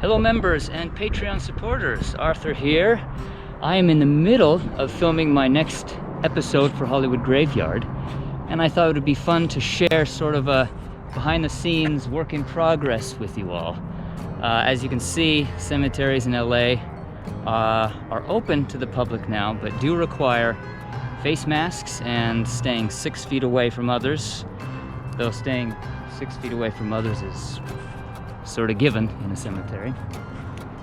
Hello members and Patreon supporters, Arthur here. I am in the middle of filming my next episode for Hollywood Graveyard, and I thought it would be fun to share sort of a behind the scenes work in progress with you all. As you can see, cemeteries in LA are open to the public now, but do require face masks and staying 6 feet away from others, though staying 6 feet away from others is sort of given in a cemetery.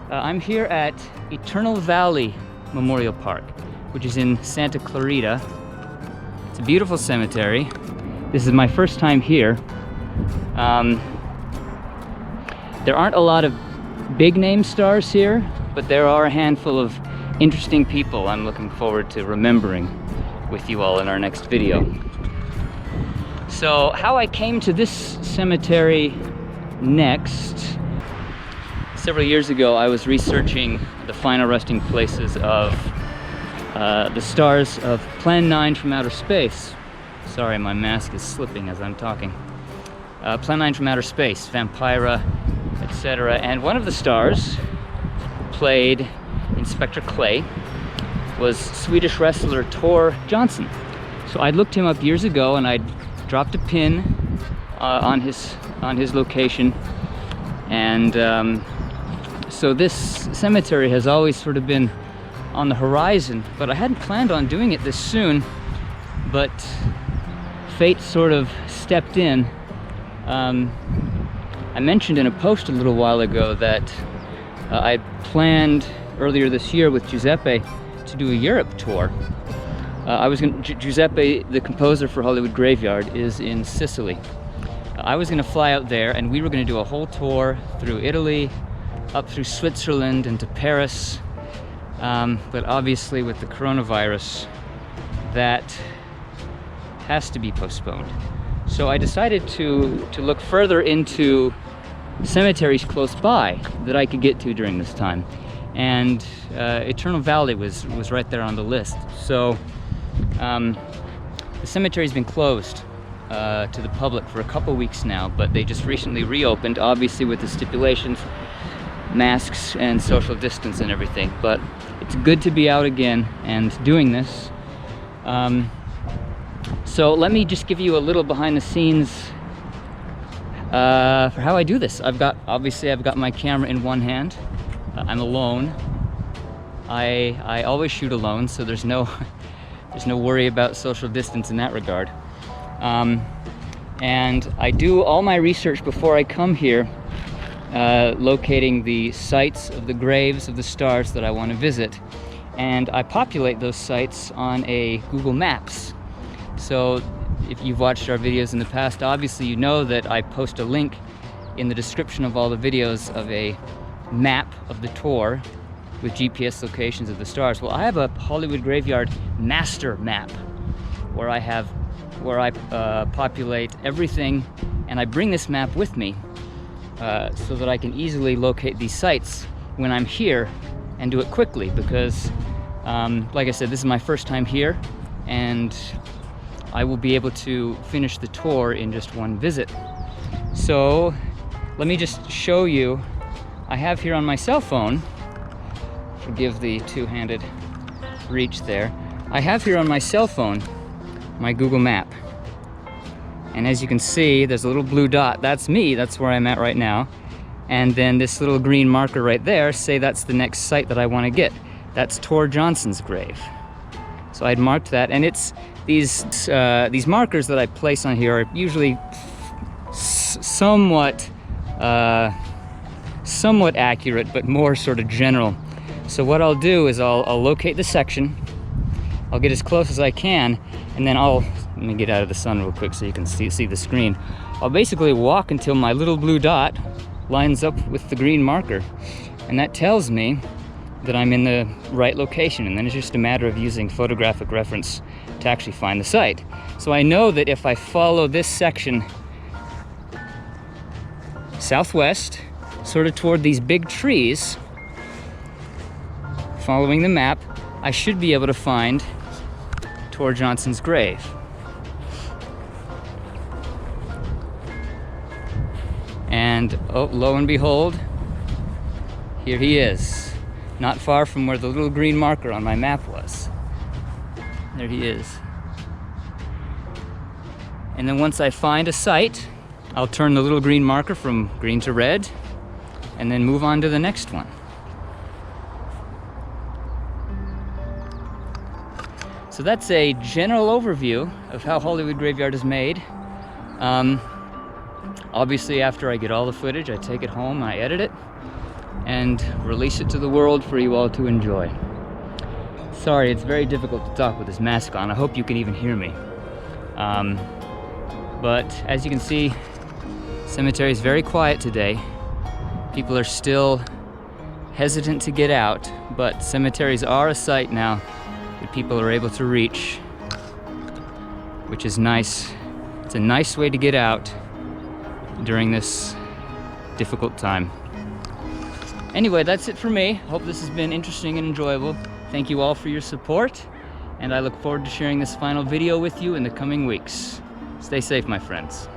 I'm here at Eternal Valley Memorial Park, which is in Santa Clarita. It's a beautiful cemetery. This is my first time here. There aren't a lot of big name stars here, but there are a handful of interesting people I'm looking forward to remembering with you all in our next video. So how I came to this cemetery next, several years ago I was researching the final resting places of the stars of Plan 9 from outer space. Sorry, my mask is slipping as I'm talking. Plan 9 from outer space, Vampira, etc. And one of the stars who played Inspector Clay was Swedish wrestler Tor Johnson. So I'd looked him up years ago and I'd dropped a pin on his location, and so this cemetery has always sort of been on the horizon, but I hadn't planned on doing it this soon, but fate sort of stepped in. I mentioned in a post a little while ago that I planned earlier this year with Giuseppe to do a Europe tour. Giuseppe, the composer for Hollywood Graveyard, is in Sicily. I was going to fly out there and we were going to do a whole tour through Italy, up through Switzerland into Paris, but obviously with the coronavirus that has to be postponed. So I decided to look further into cemeteries close by that I could get to during this time, and Eternal Valley was right there on the list. So the cemetery's been closed to the public for a couple weeks now, but they just recently reopened, obviously with the stipulations, masks and social distance and everything. But it's good to be out again and doing this. So let me just give you a little behind the scenes for how I do this. I've got my camera in one hand. I'm alone. I always shoot alone, so there's no worry about social distance in that regard. And I do all my research before I come here, locating the sites of the graves of the stars that I want to visit, and I populate those sites on a Google Maps. So if you've watched our videos in the past, obviously you know that I post a link in the description of all the videos of a map of the tour with GPS locations of the stars. Well, I have a Hollywood Graveyard master map where I populate everything, and I bring this map with me so that I can easily locate these sites when I'm here and do it quickly, because like I said, this is my first time here and I will be able to finish the tour in just one visit. So let me just show you. I have here on my cell phone, forgive the two-handed reach there, I have here on my cell phone my Google map. And as you can see, there's a little blue dot. That's me, that's where I'm at right now. And then this little green marker right there, say that's the next site that I want to get. That's Tor Johnson's grave. So I'd marked that, and it's these markers that I place on here are usually somewhat accurate, but more sort of general. So what I'll do is I'll locate the section, I'll get as close as I can, and then let me get out of the sun real quick so you can see the screen. I'll basically walk until my little blue dot lines up with the green marker, and that tells me that I'm in the right location, and then it's just a matter of using photographic reference to actually find the site. So I know that if I follow this section southwest, sort of toward these big trees, following the map, I should be able to find Tor Johnson's grave. And oh, lo and behold, here he is, not far from where the little green marker on my map was. There he is. And then once I find a site, I'll turn the little green marker from green to red and then move on to the next one. So that's a general overview of how Hollywood Graveyard is made. Obviously, after I get all the footage, I take it home, I edit it, and release it to the world for you all to enjoy. Sorry, it's very difficult to talk with this mask on. I hope you can even hear me. But as you can see, cemetery is very quiet today. People are still hesitant to get out, but cemeteries are a site now that people are able to reach, which is nice. It's a nice way to get out during this difficult time. Anyway, that's it for me. Hope this has been interesting and enjoyable. Thank you all for your support, and I look forward to sharing this final video with you in the coming weeks. Stay safe, my friends.